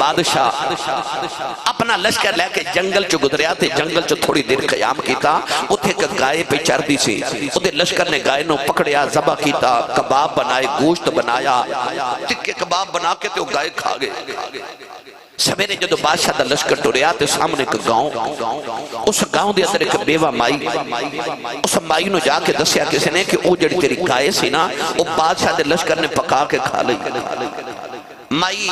بادشاہ اپنا لشکر لے کے جنگل چو گزریا تے جنگل چو تھوڑی دیر قیام کیتا اتھے کہ گائے پہ چڑھ دی سی اتھے لشکر نے گائے نو پکڑیا ذبح کیتا کباب بنائے گوشت بنایا ٹکے کباب بنا کے تو گائے کھا گئے سویرے جدو بادشاہ دا لشکر ٹوریا تے سامنے ایک گاؤں اس گاؤں دے اندر ایک بیوہ مائی اس مائی نو جا کے دسیا کسی نے کہ او جڑی تیری گائے سی نا او بادشاہ دے لشکر نے پکا کے کھا لئی مائی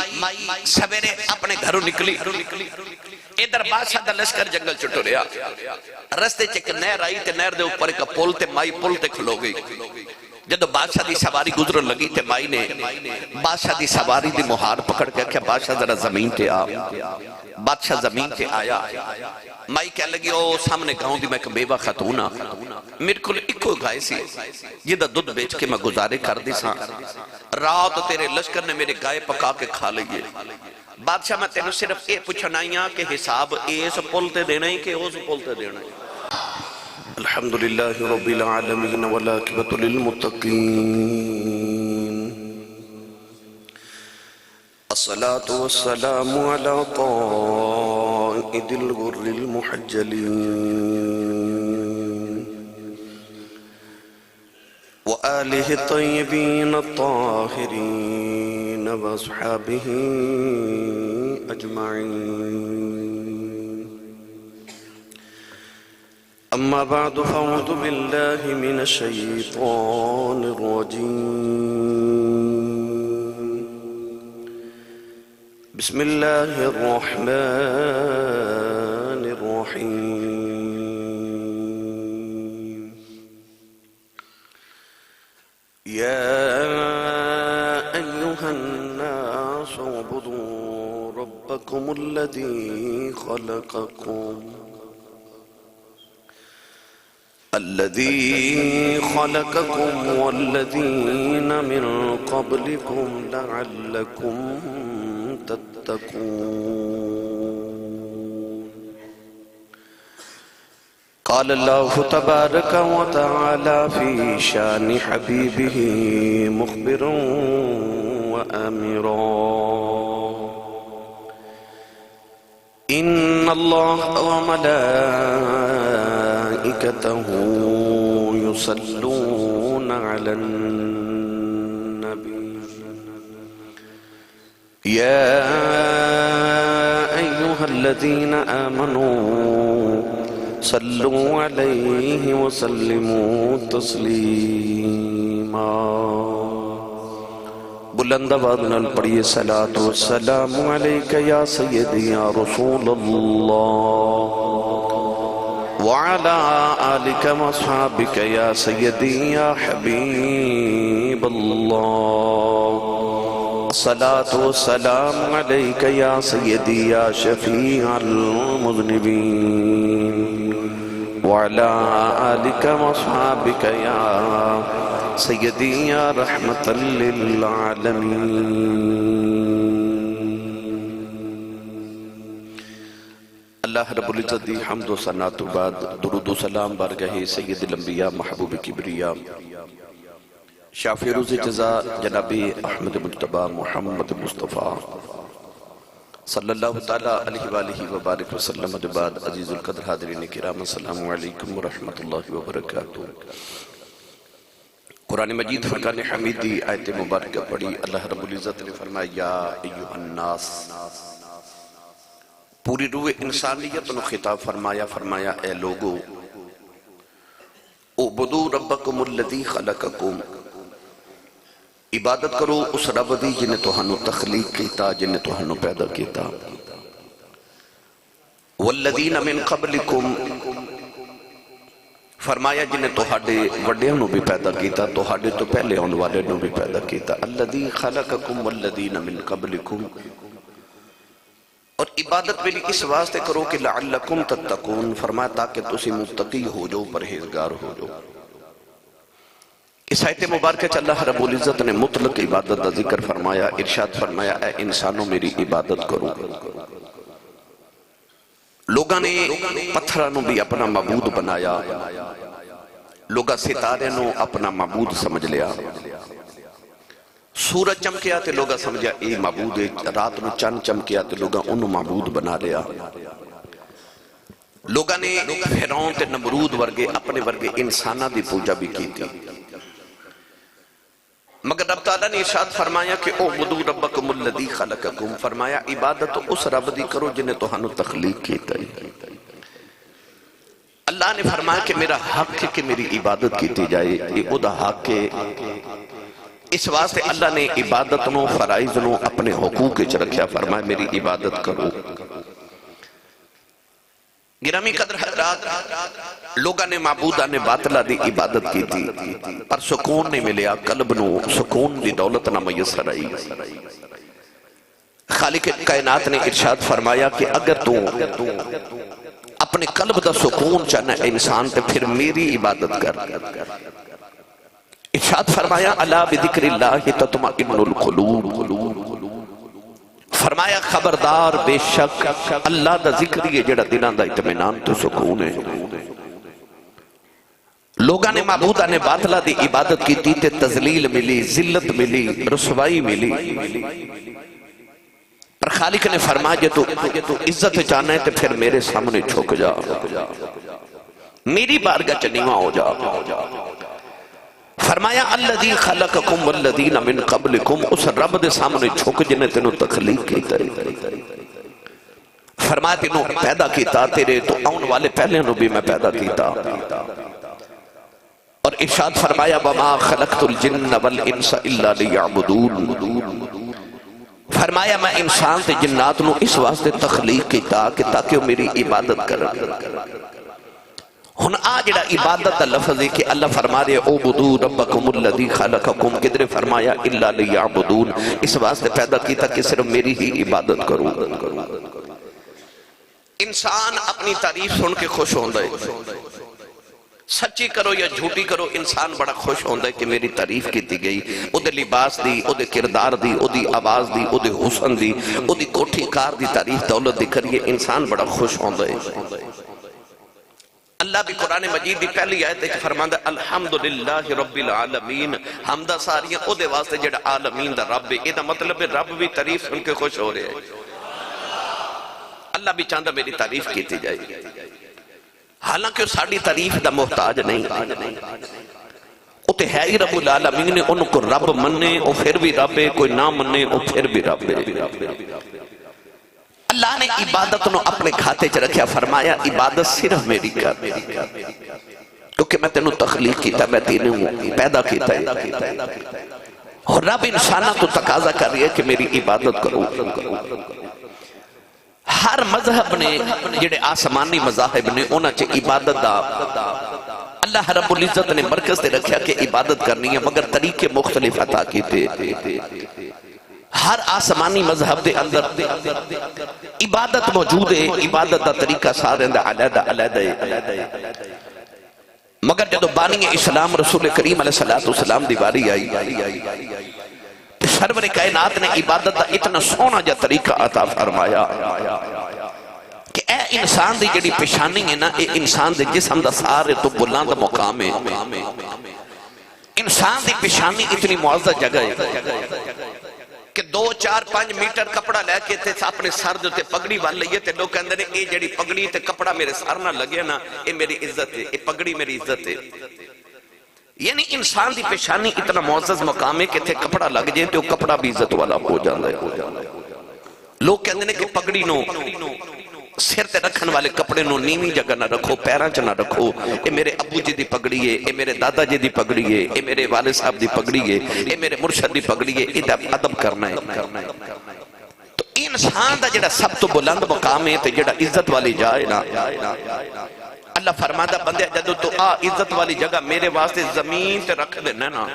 سویرے اپنے گھروں نکلی ادھر بادشاہ دا لشکر جنگل چٹو ریا رستے چک نہر آئی تے نہر دے اوپر ایک پول تے مائی پول تے کھلو گئی جدو بادشاہ دی سواری گزرن لگی تے مائی نے بادشاہ دی سواری دی مہار پکڑ کے کیا بادشاہ ذرا زمین تے آ بادشاہ زمین تے آیا مائی کہہ لگی او سامنے گاؤں دی میں ایک بیوہ خاتونہ میرے کو ایکو گائے سی جدہ دودھ بیچ کے میں گزارے کر دی ساں رات تیرے لشکر نے میرے گائے پکا کے کھا لئیے بادشاہ میں تینوں صرف اے پوچھنائیاں کہ حساب ایس پولتے دینا ہی کہ اوز پولتے دینا ہی الحمدللہ رب العالمین والعاقبۃ للمتقین الصلاة والسلام على قائد الغر المحجلين وآله الطيبين الطاهرين وأصحابه أجمعين أما بعد فأعوذ بالله من الشيطان الرجيم بسم الله الرحمن الرحيم يا أيها الناس اعبدوا ربكم الذي خلقكم والذين من قبلكم لعلكم تتقون قال الله تبارك وتعالى في شان حبيبه مخبرا وآمرا إن الله وملائكته يصلون على النبي يا أيها الذين آمنوا صلوا عليه وسلموا تسليما بلند آواز نال پڑھیے صلاۃ والسلام علیک یا سیدی یا رسول اللہ وعلى آلك وصحابك يا سيدي يا حبيب الله الصلاة والسلام عليك يا سيدي يا شفيع المذنبين وعلى آلك وصحابك يا سيدي يا رحمة للعالمين اللہ رب العزت دی حمد و ثنا تو بعد درود و سلام بارگاہ سید الانبیاء محبوب کبریا شافع روز جزا جناب احمد مجتبی محمد مصطفیٰ صلی اللہ تعالیٰ علیہ وآلہ وبارک وسلم بعد عزیز القدر حاضرین کرام السلام علیکم ورحمۃ اللہ وبرکاتہ قرآن مجید فرقان حمیدی آیت مبارکہ پڑھی اللہ رب العزت نے فرمایا یا ایوہ الناس پوری روح انسانیت نے خطاب فرمایا اے لوگو اعبدوا ربکم الذی خلقکم عبادت کرو اس رب دی جنہیں تہانو تخلیق کیتا جنہیں تہانو پیدا کیتا والذین من قبلکم فرمایا جنہیں تہاڈے وڈیاں نو بھی پیدا کیتا تہاڈے تو پہلے آن والے نو بھی پیدا کیتا الذی خلقکم والذین من قبلکم اور عبادت میری اس واسطے کرو کہ لعلکم تتقون فرمایا تاکہ تسی متقی ہو جو پرہیزگار ہو جو اس آیت مبارکہ چ اللہ رب العزت نے مطلق عبادت کا ذکر فرمایا ارشاد فرمایا اے انسانوں میری عبادت کرو لوگاں نے پتھراں نو بھی اپنا معبود بنایا لوگاں ستارے نو اپنا معبود سمجھ لیا سورج چمکیا تے لوگا سمجھا اے معبود ہے، رات میں چند چمکیا تے لوگا انہوں معبود بنا لیا. لوگا نے فرعون تے نمرود ورگے اپنے ورگے انسانہ دی پوجا بھی کی تھی. مگر رب تعالیٰ نے ارشاد فرمایا کہ اعبدوا ربکم الذی خلقکم، فرمایا عبادت اس رب دی کرو جنہیں تہانوں تخلیق کیتا ہے. اللہ نے فرمایا کہ میرا حق ہے کہ میری عبادت کیتی جائے، یہ او دا حق ہے. اس واسطے اللہ نے عبادت نو فرائض نو اپنے حقوق چ رکھیا، فرمایا میری عبادت کرو. گرامی قدر حضرات، لوگاں نے معبودان باطلہ دی عبادت کی تھی پر سکون نہیں ملیا، قلب نو سکون دی دولت نہ میسر آئی. خالق کائنات نے ارشاد فرمایا کہ اگر تو اپنے قلب دا سکون چاہنا ہے انسان تے پھر میری عبادت کر. ارشاد فرمایا الا بذکر اللہ تطمئن القلوب، فرمایا خبردار بے شک اللہ دا ذکر یہ جڑا دلان دا اطمینان تو سکون ہے. لوگاں نے معبودان باطلہ دی عبادت کی تھی تے تذلیل ملی، ذلت ملی، رسوائی ملی. پر خالق نے فرمایا جے تو عزت چاہنا ہے تے پھر میرے سامنے چھک جا، میری بارگاہ چ نیواں ہو جا. فرمایا الذی خلقکم والذین من قبلکم، اس رب دے سامنے چھک جنہیں تینوں تخلیق کیتا ہے. فرمایا تینوں پیدا کیتا، تیرے تو آن والے پہلے نو بھی میں پیدا کیتا. اور ارشاد فرمایا وما خلقت الجن والانس الا لیعبدون، فرمایا میں انسان تے جنات نو اس واسطے تخلیق کیتا کہ تاکہ وہ میری عبادت کرن. ہن جڑا عبادت دا لفظ ہے کہ اللہ فرما رہے اعبدوا ربکم الذی خلقکم، کدھر فرمایا الا لیعبدون، اس واسطے پیدا کیتا کہ صرف میری ہی عبادت کرو. انسان اپنی تعریف سن کے خوش ہوندا ہے، سچی کرو یا جھوٹی کرو انسان بڑا خوش ہوندا ہے کہ میری تعریف کیتی گئی. او دے لباس دی، او دے کردار دی، او دی آواز دی، او دے حسن دی، او دی کوٹھی کار دی تعریف دولت دی کریے انسان بڑا خوش ہوندا ہے. اللہ بھی قرآن مجید دی پہلی آیت ایک فرماندہ الحمدللہ رب العالمین، حمدہ ساریاں او دے واسطے جڑا عالمین دا رب ہے. یہ دا مطلب ہے رب بھی تعریف سن کے خوش ہو رہے ہیں. اللہ بھی چاہتا میری تعریف کیتی جائے، حالانکہ ساڑی تعریف دا محتاج نہیں. او تے ہے ہی رب العالمین نے ان کو رب مننے او پھر بھی رب ہے، کوئی نہ مننے او پھر بھی رب ہے. اللہ نے عبادت نو اپنے کھاتے چ رکھیا، فرمایا عبادت صرف میری کر، کیونکہ میں تینوں تخلیق کیتا، میں تینوں پیدا کیتا ہے. اور رب انسانہ تو تقاضا کر رہی ہے کہ میری عبادت کرو. ہر مذہب نے جڑے آسمانی مذاہب نے انہاں چ عبادت دا اللہ رب العزت نے مرکز تے رکھیا کہ عبادت کرنی ہے، مگر طریقے مختلف عطا کیتے. ہر آسمانی مذہب دے اندر عبادت موجود ہے، عبادت دا طریقہ سارے دا علیحدہ ہے. مگر جدو بانی اسلام رسول کریم علیہ السلام دی باری آئی، سرور کائنات نے عبادت دا اتنا سونا جا طریقہ عطا فرمایا کہ اے انسان دی جڑی پیشانی ہے نا، اے انسان دے جسم دا سارے تو بلند مقام ہے. انسان دی پیشانی اتنی معزز جگہ ہے کہ 2 4 5 میٹر کپڑا لے کے تے اپنے سر دے پگڑی وال لئیے تے لوگ کہندے نے اے جڑی پگڑی تے کپڑا میرے سر نہ لگے نا، اے میری عزت ہے، اے پگڑی میری عزت ہے. یعنی انسان دی پیشانی اتنا معزز مقام ہے کہ تے کپڑا لگ جائے تے وہ کپڑا بھی عزت والا ہو جاتا ہے. لوگ کہندے نے کہ پگڑی نو سر تے رکھن والے کپڑے نو نیویں جگہ نہ رکھو، پیراں چ نہ رکھو. اے میرے ابو جی دی پگڑی ہے، اے میرے دادا جی دی پگڑی ہے، اے میرے والد صاحب دی پگڑی ہے، اے میرے مرشد دی پگڑی ہے. یہ ادب کرنا ہے. تو انسان دا جڑا سب تو بلند مقام ہے تے جڑا عزت والی جائے نا، اللہ فرماتا بندے جدو تو عزت والی جگہ میرے واسطے زمین تے رکھ دینا نا،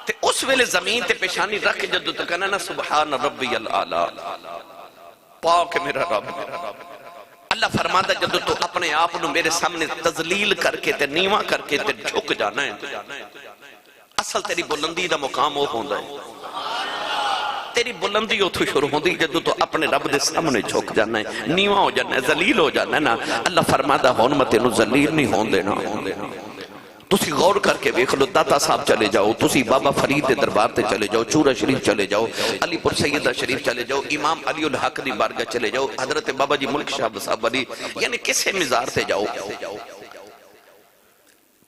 تے اس ویلے زمین تے پیشانی رکھ جدو تو کہنا نا سبحان ربی العالی، پاک میرا رب. اللہ فرماتا جدو تو اپنے آپ نو میرے سامنے تذلیل کر کے تے نیواں کر کے تے جھک جانا ہے، اصل تیری بلندی دا مقام وہ ہوندا ہے. تیری بلندی اتھو شروع ہوندی جدو تو اپنے رب دے سامنے جھک جانا ہے، نیواں ہو جانا ہے، ذلیل ہو جانا ہے نا. اللہ فرماتا ہون میں تینوں ذلیل نہیں ہون دینا. تسی غور کر کے دیکھ لو، داتا صاحب چلے جاؤ، تسی بابا فرید دے دربار تے چلے جاؤ، چورا شریف چلے جاؤ، علی پور سیدہ شریف چلے جاؤ، امام علی الحق دی بارگاہ چلے جاؤ، حضرت بابا جی ملک شاہ صاحب علی، یعنی کسے مزار تے جاؤ،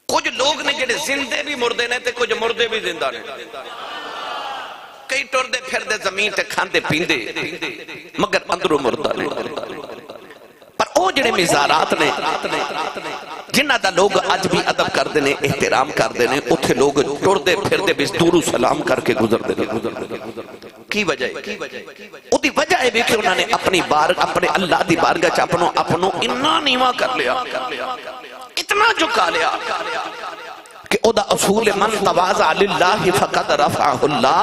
کچھ لوگ نے جڑے زندے بھی مردے نے تے کچھ مردے بھی زندہ نے، کئی ٹور دے پھر دے زمین تے کھاندے پیندے مگر اندروں مردہ نے، پر او جڑے مزارات نے جنہ دا لوگ آج بھی ادب کر دینے، احترام کر دینے، اتھے لوگ ٹور دے پھر دے بس دور و سلام کر کے گزر دینے، کی وجہ ہے؟ او دی وجہ ہے کہ انہوں نے اپنے اللہ دی بارگاہ چا اپنوں انہا نیواں کر لیا، اتنا جھکا لیا کہ او دا اصول من تواضع للہ فقد رفعہ اللہ،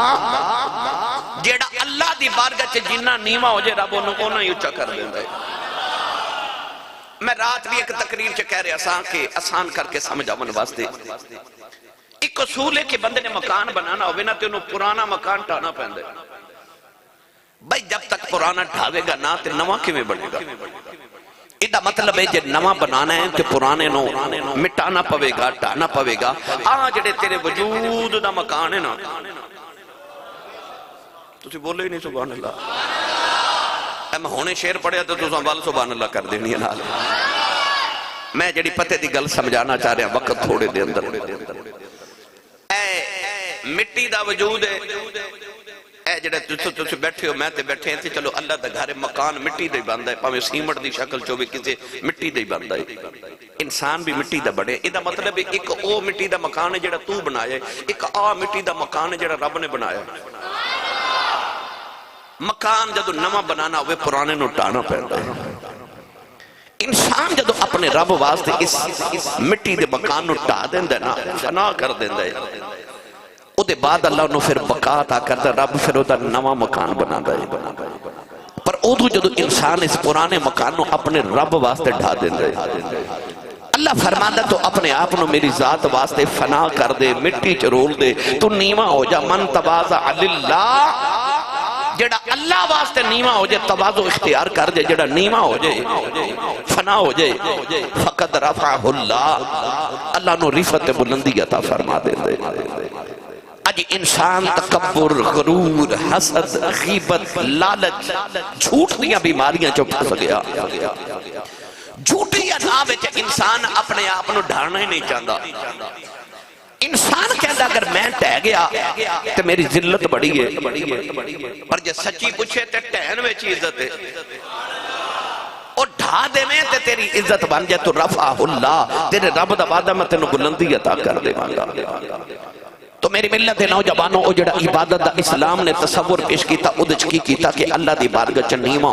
جیڑا اللہ دی بارگاہ چا جنہ نیواں ہو جائے رب انہوں ہی اچھا کر دیں دے۔ میں رات بھی ایک تقریر چا کہہ رہا کہ آسان کر کے سمجھا من واسطے، ایک اصول ہے کہ بندے نے مکان بنانا ہوئے نا تو انہوں پرانا مکان ٹھانا پہندے، بھائی جب تک پرانا ٹھاوے گا نا تو نواں کیویں بنے گا؟ ایدہ مطلب ہے جب نواں بنانا ہے تو پرانے نو مٹانا پوے گا، ٹھانا پوے گا۔ جڑے تیرے وجود دا مکان ہے نا، تسی بولے ہی نہیں سبحان اللہ، میں ہونے شیر پڑھیا تو سنبھال سبحان اللہ کر دینی ہے نال۔ میں جڑی پتے دی گل سمجھانا چاہ رہا وقت تھوڑے دے اندر، اے مٹی دا وجود ہے، اے جڑے تسی بیٹھے ہو میں تے بیٹھے ہیں تے چلو اللہ دا گھر مکان مٹی دے بندہ ہے، پاویں سیمٹ دی شکل چوبے کسے مٹی دے بندہ ہے، انسان بھی مٹی دا بڑے، ایدہ مطلب ہے ایک او مٹی دا مکان ہے جڑا تو بنایا ہے، ایک مٹی دا مکان ہے جڑا رب نے بنایا ہے۔ مکان جدو نواں بنانا ہوئے پرانے نو ٹانا پہندا ہے، انسان جدو اپنے رب واسطے اس مٹی دے مکان نو ٹا دیندہ نا، فنا کر دیندہ ہے، او دے بعد اللہ نو پھر بقا عطا کرتا ہے، رب پھر او دا نواں مکان بنا ہے، پر او دو جدو انسان اس پرانے مکان نو اپنے رب واسطے ڈھا دیندہ ہے، اللہ فرماندہ تو اپنے آپ نو میری ذات واسطے فنا کر دے، مٹی چرول دے، تو نیواں ہو جا، من تواضع للہ، جڑا اللہ واسطے نیواں ہو جائے تواضع اختیار کر جائے، جڑا نیواں ہو جائے فنا ہو جائے فقد رفعہ اللہ، اللہ نو رفعت بلندی عطا فرما دے دے۔ اج انسان تکبر، غرور، حسد، غیبت، لالچ، جھوٹ دیاں بیماریاں چو پھس گیا، جھوٹی اداب ہے کہ انسان اپنے آپ نو ڈھارنا ہی نہیں چاہتا۔ انسان کہتا اگر میں ٹہ گیا تو میری ذلت بڑی ہے، پر جب سچی پوچھے تو ٹہن میں چیز عزت ہے، اور ڈھا دے میں تے تیری عزت بن جائے تو رفعہ اللہ، تیرے رب دا وعدہ میں تینوں بلندی عطا کر دے مانگا۔ تو میری ملت نوجوانوں او جڑا عبادت دا اسلام نے تصور پیش کیتا، ادھچ کی کیتا کہ اللہ دی بارگاہ چ نیواں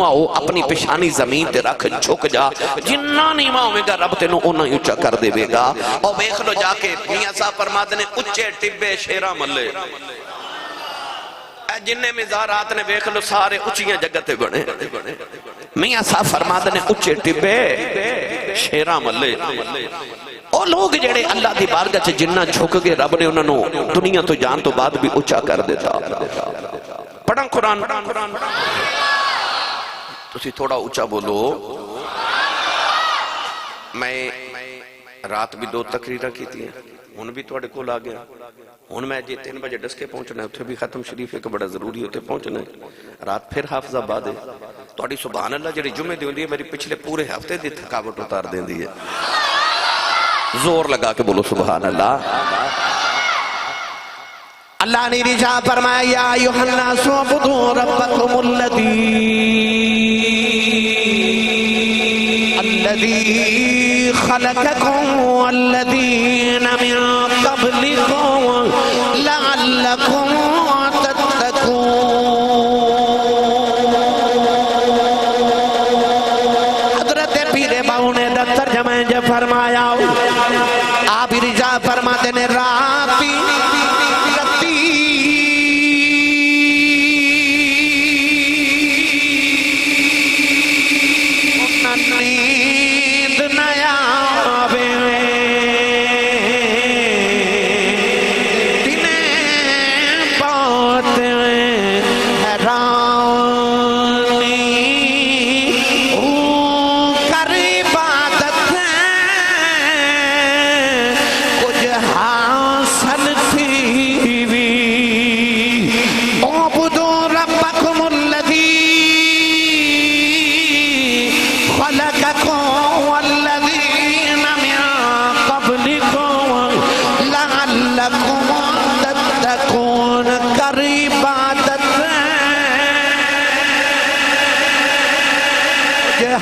ہو، اپنی پیشانی زمین تے رکھ جھک جا، جنہ نیواں ہوئے گا رب تینوں اونا ہی اچھا کر دے گا۔ اور بیخ لو جا کے میاں صاحب فرماتے نے اچھے ٹبے شیرہ ملے، جننے مزارات نے بیخ لو سارے اچھیاں جگتے بڑھے، میاں صاحب فرماتے نے اچھے ٹبے شیرہ ملے، اور لوگ جڑے اللہ دی بارگاہ چ جنہ جھک گئے رب نے انہوں نے دنیا تو جان تو بعد بھی اچھا کر دیتا۔ پڑھاں قرآن، تسی تھوڑا اچھا بولو۔ میں رات بھی 2 تقریرہ کی تھی، ان بھی توڑے کو لا گیا، ان میں جی 3 بجے ڈسکے پہنچنا ہے، اتھے بھی ختم شریف ایک بڑا ضروری ہوتے پہنچنا ہے، رات پھر حافظ آباد ہے، توڑی سبحان اللہ جڑی جمعے دی ہوندی ہے میری پچھلے پورے ہفتے دی تھکاوٹ اتار دیں دی ہے، زور لگا کے بولو سبحان اللہ۔ اللہ نے ارشاد فرمایا یا ایھا الناس اعبدوا ربکم الذی خلقکم والذین من قبلکم لعلکم تتقون۔ حضرت پیر باؤنے دا ترجمہ جو فرمایا آپ ارشاد فرماتے نے راتی نیند نیا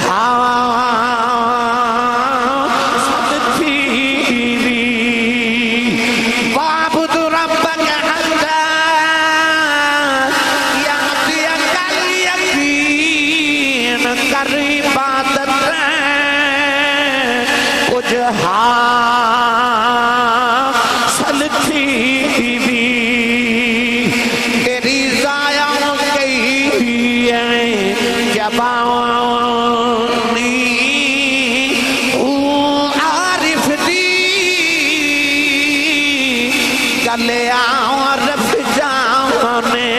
حاصل تھی وَاعْبُدْ رَبَّكَ حَتَّى يَأْتِيَكَ الْيَقِينُ کر عبادت کچھ حاصل تھی تیری ضائع گئی ہے جبانی عارف دی گلے عارف جانے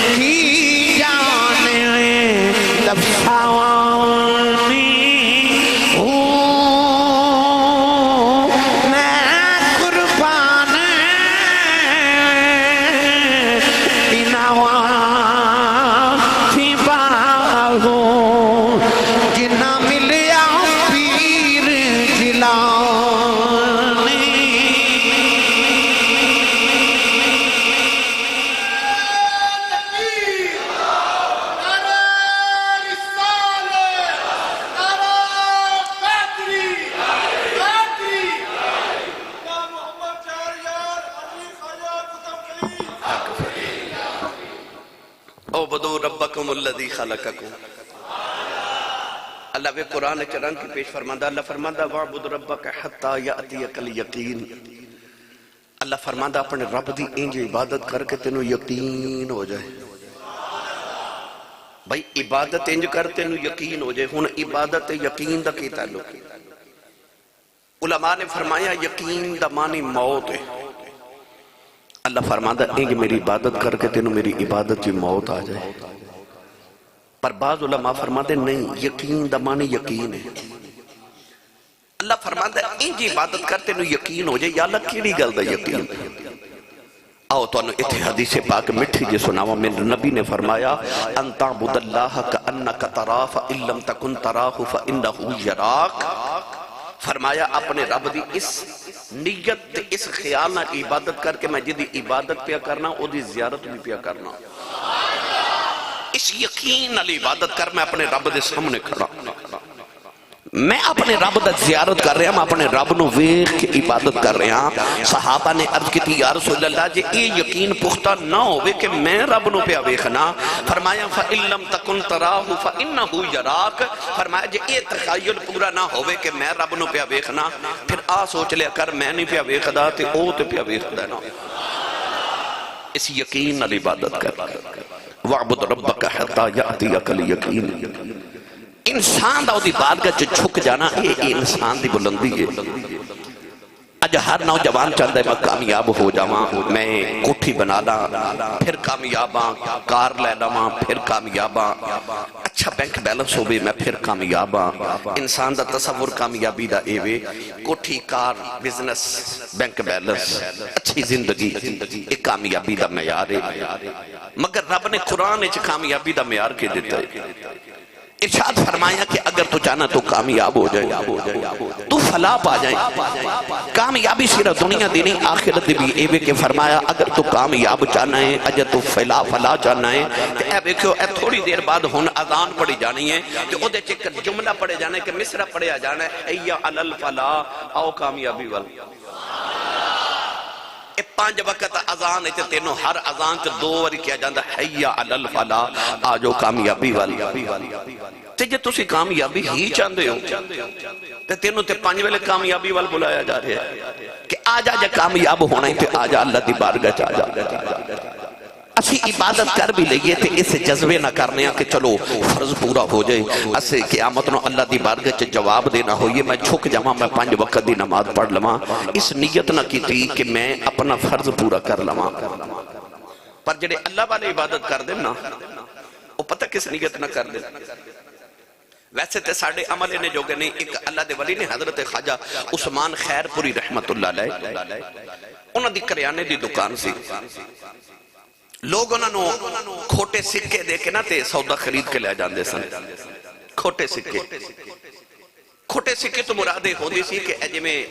کی جانے لفظانی میں قربان جنا ملیا پیر جیلانی اعبدوا ربکم الذی خلقکم اللہ وہ قرآن چرن کی پیش فرماندہ اللہ فرماندہ وَاعْبُدْ رَبَّكَ حَتَّى يَأْتِيَكَ الْيَقِينُ اللہ فرماندہ اپنے رب دی انج عبادت کر کے تینوں یقین ہو جائے بھائی عبادت انج کر تینوں یقین ہو جائے ہن عبادت یقین دا کی تعلق علماء نے فرمایا یقین دا معنی موت ہے اللہ فرماندہ انج میری عبادت کر کے تینوں میری عبادت کی موت آ جائے پر بعض علماء فرماتے نہیں یقین دا معنی یقین ہے اللہ فرماتا ہے انج عبادت کرتے نو یقین ہو جائے یا اللہ کیڑی گل دا یقین آؤ تو انہوں اتھے حدیث پاک مٹھی جے سناوا میں نبی نے فرمایا ان تعبد اللہ کأنک تراہ فإن لم تکن تراہ فإنہ یراک فرمایا اپنے رب دی اس نیت اس خیال نہ عبادت کر کے میں جدی عبادت پیا کرنا او دی زیارت بھی پیا کرنا اس یقین علی عبادت کر میں اپنے رب دے سامنے کھڑا میں اپنے رب دا زیارت کر رہا میں اپنے رب نو ویخ کی عبادت کر رہا صحابہ نے عرض کی تھی یا رسول اللہ جے یہ یقین پختہ نہ ہوئے کہ میں رب نو پیا ویخنا فرمایا فَإِن لَمْ تَكُنْ تَرَاهُ فَإِنَّهُ يَرَاكَ فرمایا جے یہ تخیل پورا نہ ہوئے کہ میں رب نو پیا ویخنا پھر سوچ لیا کر میں نہیں پیا ویخدا تے او تے پیا ویخدا نا اس یقین علی عبادت کر وَاعْبُدْ رَبَّكَ حَتَّى يَأْتِيَكَ الْيَقِينُ انسان دا دی بارگاہ جو چھک جانا یہ انسان دی بلندی ہے اج ہر نوجوان چاہتا ہے میں کامیاب ہو جاواں میں کوٹھی بنا لا پھر کامیاباں کار لے لاواں پھر کامیاباں اچھا بینک بیلنس ہوئے میں پھر کامیاباں انسان دا تصور کامیابی دا ایوے کوٹھی کار بزنس بینک بیلنس اچھی زندگی ایک کامیابی دا معیار ہے مگر رب نے قرآن اچھ کامیابی دا معیار کے دیتا ہے ارشاد فرمایا کہ اگر تو چاہنا تو کامیاب ہو جائے تو فلاح پا جائے کامیابی صرف دنیا دی نہیں آخرت بھی ایوے کہ فرمایا اگر تو کامیاب چاہنا ہے اگر تو فلاح چاہنا ہے تو اے بیکھو اے تھوڑی دیر بعد ہن اذان پڑھی جانی ہے تو او دے چکر جملہ پڑھے جانا ہے کہ مصرع پڑھے جانا ہے ایا علی الفلاح آؤ کامیابی وال پانچ وقت اذان ہے تینوں ہر اذان چ دو واری کیا جاندہ حیا علی الفلاح آجو کامیابی والی تے جے تسی کامیابی ہی چاندے ہو تے تینوں تے پانچ ویلے کامیابی وال بلایا جا رہے ہیں کہ آجا جا کامیاب ہونا ہی تے آجا اللہ دی بارگاہ چ آجا اسی عبادت کر بھی لئیے تھے اسے جذبے نہ کرنے کہ چلو فرض پورا ہو جائے اسے قیامت نو اللہ دی بارگاہ چے جواب دینا ہوئے میں چھک جمع میں 5 وقت دی نماز پڑھ لما اس نیت نہ کی تھی کہ میں اپنا فرض پورا کر لما پر جڑے اللہ والے عبادت کر دیں نا وہ پتہ کس نیت نہ کر دیں ویسے تے ساڑھے عملے نے جو کہ نہیں ایک اللہ دے ولی نے حضرت خواجہ عثمان خیر پوری رحمت اللہ علیہ انہوں دی کریانے دی دکان سی لوگ انہوں نے کھوٹے سکے دے کے نا تے سودا خرید کے لے جاندے سن کھوٹے سکے تو مرادے ہو دی سی کہ اجے میں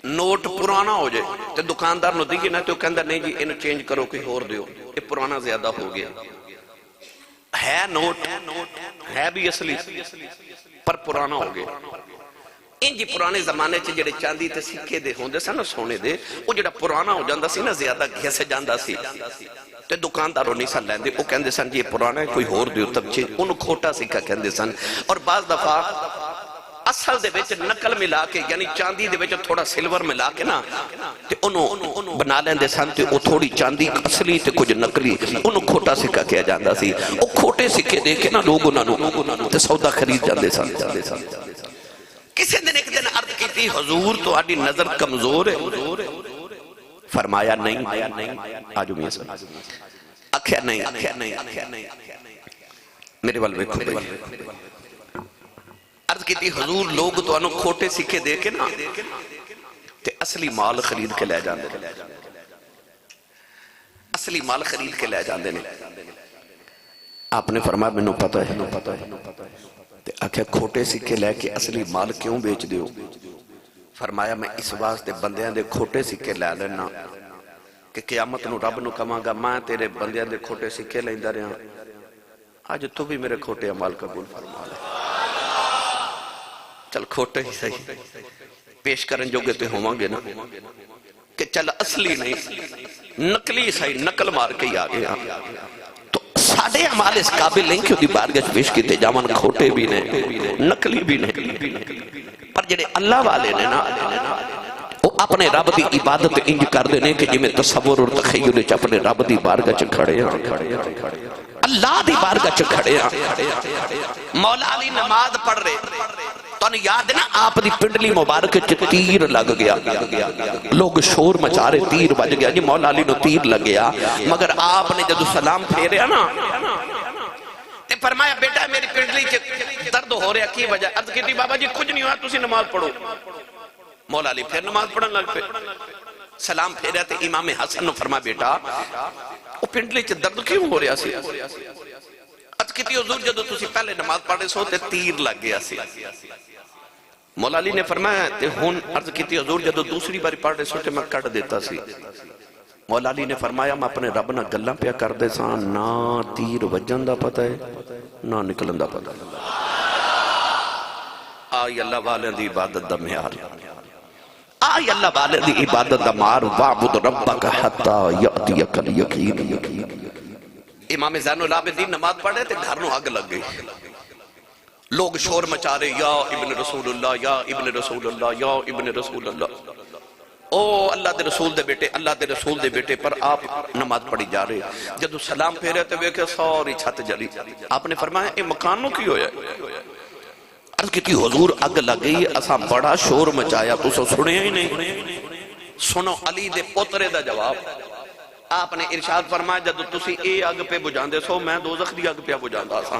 نوٹ پرانا ہو جائے تے دکاندار نو دیئے نا تو کہندہ نہیں جی انہوں چینج کرو کوئی اور دیو یہ پرانا زیادہ ہو گیا ہے نوٹ ہے بھی اصلی پر پرانا ہو گیا انجی پرانے زمانے چ جڑے چاندی تے سکے دے ہوندے سن نا سونے دے وہ جڑا پرانا ہو جاندا سی نا زیادہ گھس جاندا سی تے دکانداروں نہیں سن لیندے وہ کہندے سن جی پرانا ہے کوئی ہور دیو تب چھ انہوں کھوٹا سکا کہندے سن اور بعض دفعہ اصل دے وچ نقل ملا کے یعنی چاندی دے وچ تھوڑا سلور ملا کے نا تے انہوں بنا لیندے سن تے وہ تھوڑی چاندی اصلی تے کچھ نقلی انہوں کھوٹا سکا کیا جاندا سی وہ کھوٹے سکے دے کے نا لوگ انہوں تے سودا خرید جاندے سن کسی دن ایک دن عرض کی تھی حضور تو آڈی نظر کمزور ہے فرمایا نہیں آجو میاں صاحب اکھیا نہیں میرے والوے کھو بھئی عرض کی تھی حضور لوگ تو انہوں کھوٹے سکے دے کے نا تے اصلی مال خرید کے لے جاندے اصلی مال خرید کے لے جاندے آپ نے فرمایا میں نو پتہ ہے تے آکھیا کھوٹے سکے لے کے اصلی مال کیوں بیچ دیو فرمایا میں اس واسطے بندیاں دے کھوٹے سکے لے لینا کہ قیامت نو رب نو کماں گا میں تیرے بندیاں دے کھوٹے سکے لیندہ رہا آج تو بھی میرے کھوٹے عمال قبول فرما لے چل کھوٹے ہی صحیح پیش کرن جو گے تے ہوں گے نا کہ چل اصلی نہیں نقلی صحیح نقل مار کے ہی آگے تو ساڑھے عمال اس قابل نہیں کہ دی بارگش پیش کی تے جامان کھوٹے بھی نہیں نقلی بھی نہیں پر جڑے اللہ والے نے نا وہ اپنے رب دی عبادت انج کر دینے کہ جی میں تصور اور تخیل چ اپنے رب دی بارگاہ چ کھڑے ہیں اللہ دی بارگاہ چ کھڑے ہیں مولا علی نماز پڑھ رہے تو انہیں یاد ہے نا آپ دی پنڈلی مبارک چ تیر لگ گیا لوگ شور مچارے تیر بج گیا جی مولا علی نو تیر لگ گیا مگر آپ نے جدو سلام پھیریا نا تے فرمایا بیٹا میری پنڈلی چ درد ہو رہا کی وجہ عرض کی تھی بابا جی کچھ نہیں ہوا تسی نماز پڑھو مولا علی پھر نماز پڑھن لگ پہ سلام پھیریا تے امام حسن نے فرمایا بیٹا وہ پنڈلی چ درد کیوں ہو رہا سی عرض کی تھی حضور جدو تسی پہلے نماز پڑھے سو تے تیر لگ گیا سی مولا علی نے فرمایا تے ہون عرض کی تھی حضور جدو دوسری باری پڑھ رہے سو تے میں کٹ دیتا سی مولا علی نے فرمایا میں اپنے رب نہ گلہ پیا کر دے ساں نہ تیر وجن دا پتہ ہے نہ نکلن دا پتہ ہے آئی اللہ والے دی عبادت دا معیار آئی اللہ والے دی عبادت دا معیار وعبد ربک حتی یأتیک الیقین امام زین العابدین نماز پڑھے تے گھر نو آگ لگ گئی لوگ شور مچا رہے یا ابن رسول اللہ یا ابن رسول اللہ یا ابن رسول اللہ او اللہ دے رسول دے بیٹے اللہ دے رسول دے بیٹے پر آپ نماز پڑھی جا رہے جدو سلام پھیرے تے ویکھے ساری چھت جلی آپ نے فرمایا اے مکانوں کی ہویا عرض کی حضور اگ لگئی اساں بڑا شور مچایا تو سنے ہی نہیں سنو علی دے پوترے دا جواب آپ نے ارشاد فرمایا جدو تسی اے اگ پہ بجان دے سو میں دوزخ دی اگ پہ بجان دا ساں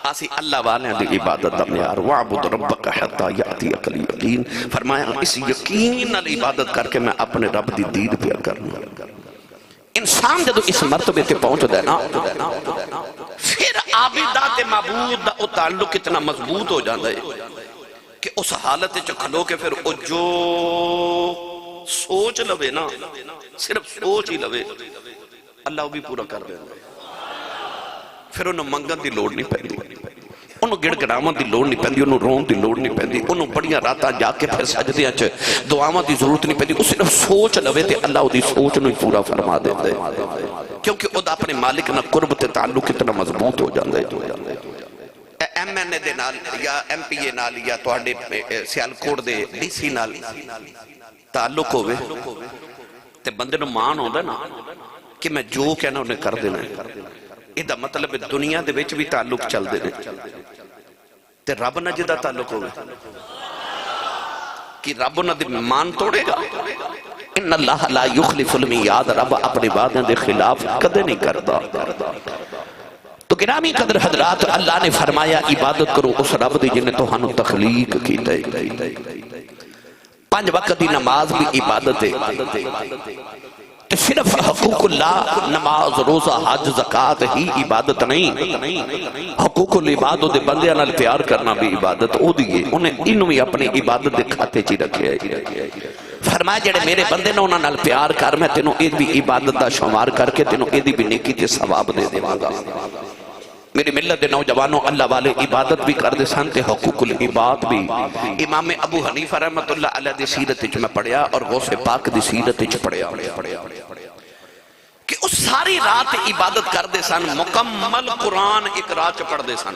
آسی اللہ والے دی عبادت دا معیار وعبد ربک حتی یأتیک الیقین فرمایا اس یقین نال عبادت کر کے میں اپنے رب دی دید پہ کرنا انسان جدو اس مرتبے تے پہنچ دے نا پھر عابدات معبود دا او تعلق اتنا مضبوط ہو جاندہ ہے کہ اس حالت چکھلو کے پھر او جو سوچ لوے نا صرف سوچ ہی لوے اللہ بھی پورا کر دے پھر انہوں منگن دی لوڑ نہیں پہنی انہوں گڑ گڑامن دی لوڑ نہیں پہنی انہوں رون دی لوڑ نہیں پہنی انہوں بڑیاں راتاں جا کے پھر سجدیاں چھے دعاواں دی ضرورت نہیں پہنی اس صرف سوچ لوے تے اللہ دی سوچ نو پورا فرما دیتے کیونکہ ادھا اپنے مالک نہ قرب تے تعلق اتنا مضبوط ہو جاندے ایم این اے دے نال یا ایم پی اے نال یا توڑے سیالکوٹ دے ڈی سی نال تعلق ہوئے تے بندے نو مان ہوندہ نا کہ میں جو کہنا انہیں کر دینا ہے ادھا مطلب دنیا دے ویچ بھی تعلق چل دینے تے رب نہ جدہ تعلق ہوئے کہ رب نہ دے مان توڑے گا ان اللہ لا یخلف المیعاد رب اپنے وعدے دے خلاف کدے نہیں کرتا تو گرامی قدر حضرات اللہ نے فرمایا عبادت کرو اس رب دی جنہیں تو ہنو تخلیق کی تے 5 وقت دی نماز بھی عبادت ہے صرف حقوق اللہ نماز روزہ حج زکاة ہی عبادت نہیں حقوق العباد دے بندے نال پیار کرنا بھی عبادت او دیئے انہیں انہوں ہی اپنی عبادت دے کھاتے چی رکھے فرمایا جڑے میرے بندے نے انہاں نال پیار کر میں تینوں اے بھی عبادت دا شمار کر کے تینوں اے دی بھی نیکی تے ثواب دے دیواں گا میری ملت دے نوجوانوں اللہ والے عبادت بھی کر دے سن تے حقوق العباد بھی امام ابو حنیفہ رحمت اللہ علیہ دی سیرت وچ میں پڑھیا اور غوث پاک دی سیرت وچ پڑھیا کہ اس ساری رات عبادت کر دے سن مکمل قرآن ایک رات پڑھ دے سن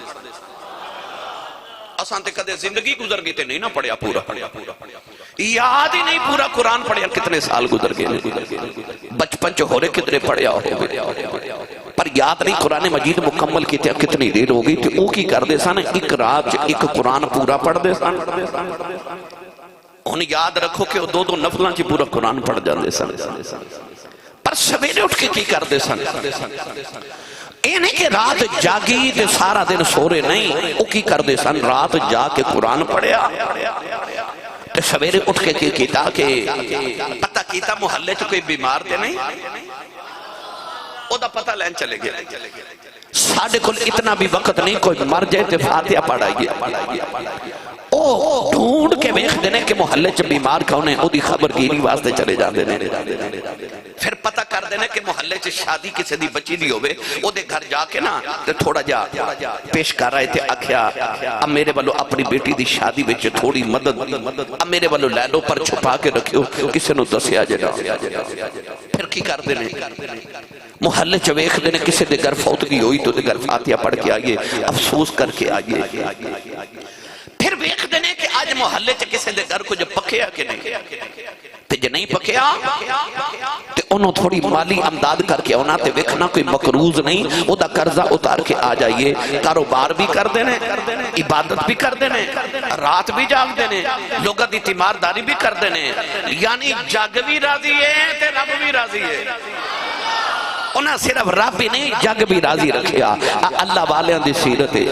اساں تے کدے زندگی گزر گئی تے نہیں نہ پڑھیا پورا یاد ہی نہیں پورا قرآن پڑھیا کتنے سال گزر گئے بچپن چ ہورے کتنے پڑھیا ہو پر یاد نہیں قرآن مجید مکمل کیتے کتنی دیر ہو گئی تے او کی کر دے سن ایک رات ایک قرآن پورا پڑھ دے سن ان یاد رکھو کہ دو دو نفلاں چ پورا قرآن پڑھ جاندے سن پر سویرے اٹھ کے کی کر دے سن اے نہیں کہ رات جاگی تے سارا دن سورے نہیں او کی کر دے سن رات جا کے قرآن پڑھیا تے سویرے اٹھ کے کی کیتا کہ پتہ کیتا محلے چ کوئی بیمار تے نہیں او دا پتہ لین چلے گیا ساڑھے کل اتنا بھی وقت نہیں کوئی مر جائے تے فاتحہ پڑھائیے او ڈھونڈ کے بیخ دینے کہ محلے چ بیمار کھونے او دی خبر گیری واسطے چلے جان دینے پھر پتہ کر دینے کہ محلے چ شادی کسی دی بچی دی ہوئے او دے گھر جا کے نا تے تھوڑا جا پیش کر رہے تھے آکھیا اب میرے والو اپنی بیٹی دی شادی بچ تھوڑی مدد اب میرے والو لینو پر چھپا کے رکھیو کسی نو دسیا جنا پھر کی کر دینے محلے چ ویکھ دینے کسی دے گھر فوتگی ہوئی تو دے گھر فاتحہ پڑھ کے آئیے افسوس کر کے آئیے پھر ویکھ دینے کہ آج محلے چ کسی دے گھر کو جو پکیا کہ نہیں تے جو نہیں پکیا تے انہوں تھوڑی مالی امداد کر کے اونا تے ویکھنا کوئی مقروض نہیں او دا قرضہ اتار کے آ جائیے کاروبار بھی کر دینے عبادت بھی کر دینے رات بھی جاگ دینے لوگا دی تیمارداری بھی کر دینے یعنی جگ بھی راضی ہے تے رب بھی راضی ہے انہاں صرف رب ہی نہیں جگ بھی راضی رکھیا اللہ والیاں دی سیرت ہے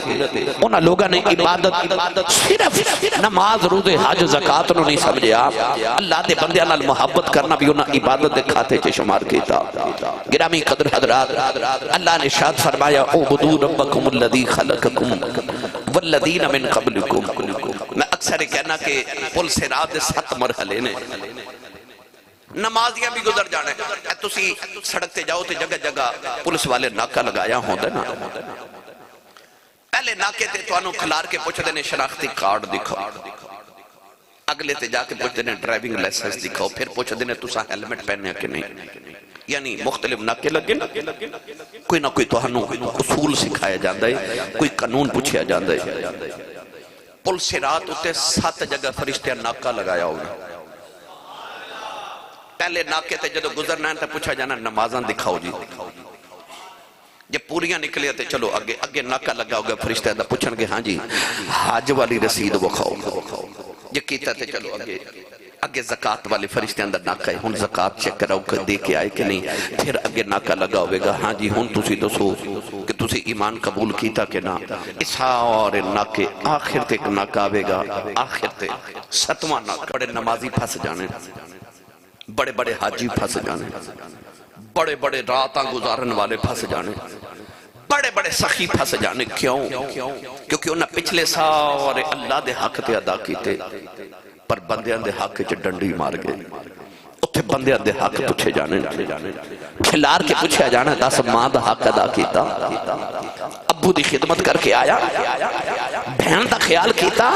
انہاں لوگاں نے عبادت صرف نماز روزے حج زکات نو نہیں سمجھیا اللہ دے بندیاں نال محبت کرنا بھی انہاں عبادت دے کھاتے چ شمار کیتا گرامی قدر حضرات اللہ نے ارشاد فرمایا اعبدوا ربکم الذی خلقکم والذین من قبلکم میں اکثر کہنا کہ پل صراط دے 7 مرحلے نے نمازیاں بھی گزر جانے تسی سڑک تے جاؤ تے جگہ جگہ پولیس والے ناکہ لگایا ہوں دے نا پہلے ناکے تے تو انہوں کھلار کے پوچھ دینے شناختی کارڈ دکھاؤ اگلے تے جا کے پوچھ دینے ڈرائیونگ لائسنس دکھاؤ پھر پوچھ دینے تسا ہیلمٹ پہنے کہ نہیں یعنی مختلف ناکے لگے کوئی نہ کوئی تو ہنوں اصول سکھایا جاندہ ہے کوئی قانون پوچھیا جاندہ ہے پل صراط ہوتے 7 جگہ فرشتہ ناکہ لگایا ہوگا پہلے ناکے تے جدو گزرنا ہے تو پوچھا جانا نمازاں دکھاؤ جی جب پوریاں نکلے تے چلو اگے ناکہ لگا ہوگا فرشتہ دا پوچھن گے ہاں جی حاج والی رسید وکھاؤ جب کیتا تے چلو اگے زکاة والے فرشتے اندر ناکہ ہے ہن زکاة چیک کراؤ کہ دے کے آئے کہ نہیں پھر اگے ناکہ لگا ہوئے گا ہاں جی ہن تسی دسو کہ تسی ایمان قبول کیتا کہ نا اس سارے ناکے آخر تے ایک ناکہ آوے گا آخر تے 7واں ناکہ بڑے نمازی پھنس جانے بڑے بڑے حاجی پھنس جانے بڑے بڑے راتاں گزارن والے پھنس جانے بڑے بڑے سخی پھنس جانے کیوں کیونکہ انہاں پچھلے سارے اللہ دے حق تے ادا کیتے پر بندیاں دے حق چ ڈنڈی مار گئے اتھے بندیاں دے حق پوچھے جانے کھلار کے پوچھے جانا 10 ماں دا حق ادا کیتا ابو دی خدمت کر کے آیا بہن دا خیال کیتا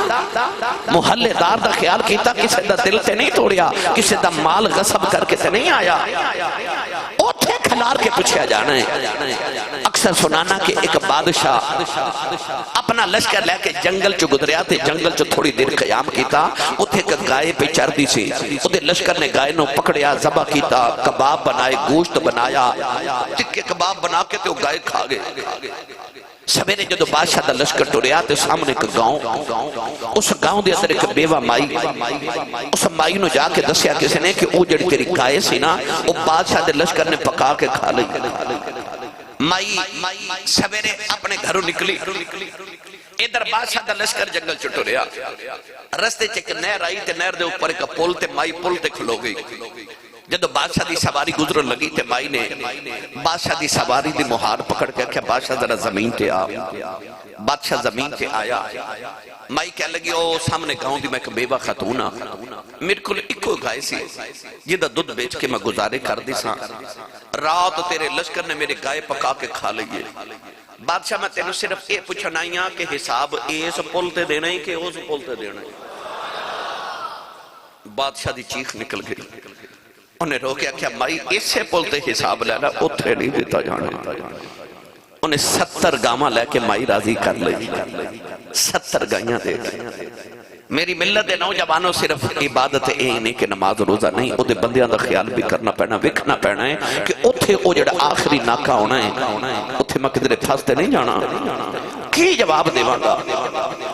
محلے دار دا خیال کیتا کسی دا دل تے نہیں توڑیا کسی دا مال غصب کر کے تے نہیں آیا اتھے کھلار کے پوچھے جانا ہے اکثر سنانا کہ ایک بادشاہ اپنا لشکر لے کے جنگل چو گزریا تھے جنگل چو تھوڑی دیر قیام کیتا اتھے ایک گائے پہ چڑھ دی سی اتھے لشکر نے گائے نو پکڑیا ذبح کیتا کباب بنائے گوشت بنایا ٹکے کباب بنا کے تو گائے کھا گئے سویرے جدو بادشاہ دا لشکر ٹوریا تے سامنے ایک گاؤں اس گاؤں دے اندر ایک بیوہ مائی اس مائی نو جا کے دسیا کسی نے کہ او جڑی تیری گائے سی نا او بادشاہ دے لشکر نے پکا کے کھا لئی مائی سویرے اپنے گھروں نکلی ادھر بادشاہ دا لشکر جنگل چٹوریا رستے چک نہر آئی تے نہر دے اوپر ایک پول تے مائی پول تے کھلو گئی جدو بادشاہ دی سواری گزرن لگی تے مائی نے بادشاہ دی سواری دی مہار پکڑ کے کہا بادشاہ ذرا زمین تے آ بادشاہ زمین تے آیا مائی کہہ لگی او سامنے گاؤں دی میں ایک بیوہ خاتون میرے کو ایکو گائے سی جدہ دودھ بیچ کے میں گزارے کر دی ساں رات تیرے لشکر نے میرے گائے پکا کے کھا لئیے بادشاہ میں تینوں صرف یہ پوچھنائیاں کہ حساب ایس پولتے دینا ہی کہ اوس پولتے دینا ہی بادشاہ دی چیخ نکل گئی انہیں روکیا کیا مائی اس سے پولتے حساب لینا اتھے نہیں دیتا جانا انہیں 70 گاما لے کے مائی راضی کر لئی 70 گائیاں دے گئی میری ملت دے نوجوانوں صرف عبادت نہیں کہ نماز روزہ نہیں او دے بندیاں دا خیال بھی کرنا پینا وکھنا پینا ہے کہ اتھے او جڑا آخری ناکہ ہونا ہے اتھے میں کدھرے پھاستے نہیں جانا کی جواب دے وانگا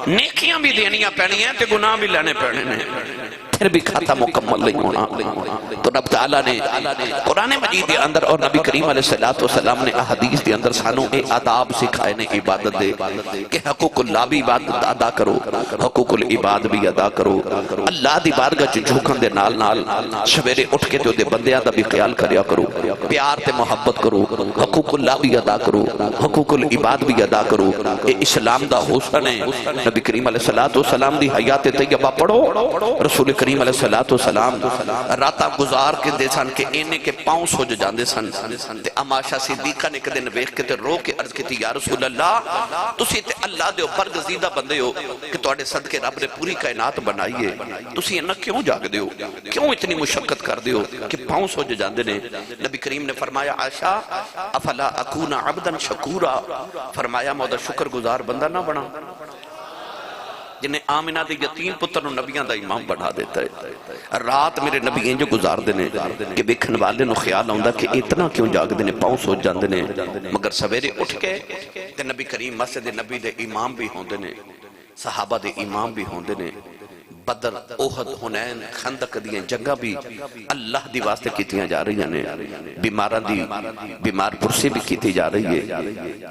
نیکیاں بھی دینیاں پینی ہیں تے گناہ بھی لینے پینے ہیں پھر بھی کھاتا مکمل نہیں ہونا تو رب تعالیٰ نے قرآن مجید دے اندر اور نبی کریم علیہ السلام نے احادیث دے اندر سانوں اے آداب سکھائے نے عبادت دے کہ حقوق اللہ بھی عبادت ادا کرو حقوق العباد بھی ادا کرو اللہ دی بارگاہ چ جھکن دے نال نال سویرے اٹھ کے تے دے بندیاں دا بھی خیال کریا کرو پیار تے محبت کرو حقوق اللہ بھی ادا کرو حقوق العباد بھی ادا کرو اے اسلام دا حسن ہے نبی کریم علیہ السلام دی حیات طیبہ پڑھو رسول کریم علیہ السلام راتا گزار کے دے سن کہ اینے کے پاؤں سوج جاندے سن تے اماشا صدیقہ نے کدن ویکھ کے تے رو کے عرض کیتی یا رسول اللہ تسی تے اللہ دے برگزیدہ بندے ہو کہ تواڈے صدقے رب نے پوری کائنات بنائی ہے تسی انہاں کیوں جاگ دے ہو کیوں اتنی مشقت کر دے ہو کہ پاؤں سوج جاندے نے نبی کریم نے فرمایا عائشہ افلا اکون عبدا شکورا فرمایا میں دا شکر گزار بندہ نہ بنا جنہیں آمنہ دے یتیم پتر نو نبیاں دا امام بڑھا دیتا ہے رات میرے نبی انجو گزار دینے کہ بکھن والے نو خیال آؤں کہ اتنا کیوں جاگ دینے پاؤں سوچ جان دینے مگر سویرے اٹھ کے تے نبی کریم مسجد نبی دے امام بھی ہوں دینے صحابہ دے امام بھی ہوں دینے بدر احد حنین خندق دیئے جگہ بھی اللہ دی واسطے کیتیاں جا رہی ہیں بیمارہ دی بیمار پرسی بھی کیتی جا رہی ہے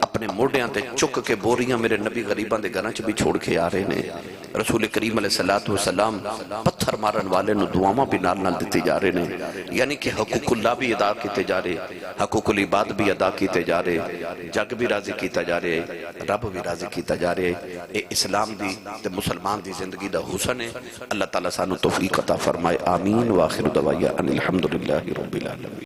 اپنے موڑیاں تے چک کے بوریاں میرے نبی غریباں دے گھراں چ بھی چھوڑ کے آ رہے ہیں رسول کریم علیہ السلام پتھر مارن والے نو دعاواں بھی نال نال دیتی جا رہے ہیں یعنی کہ حقوق اللہ بھی ادا کیتے جا رہے حقوق العباد بھی ادا کیتے جا رہے جگ بھی راضی کیتا جا رہے رب بھی راضی کیتا جا رہے اے اسلام دی تے مسلمان دی زندگی دا حسن ہے اللہ تعالیٰ سانو توفیق عطا فرمائے آمین وآخر دعوایا ان الحمدللہ رب العالمین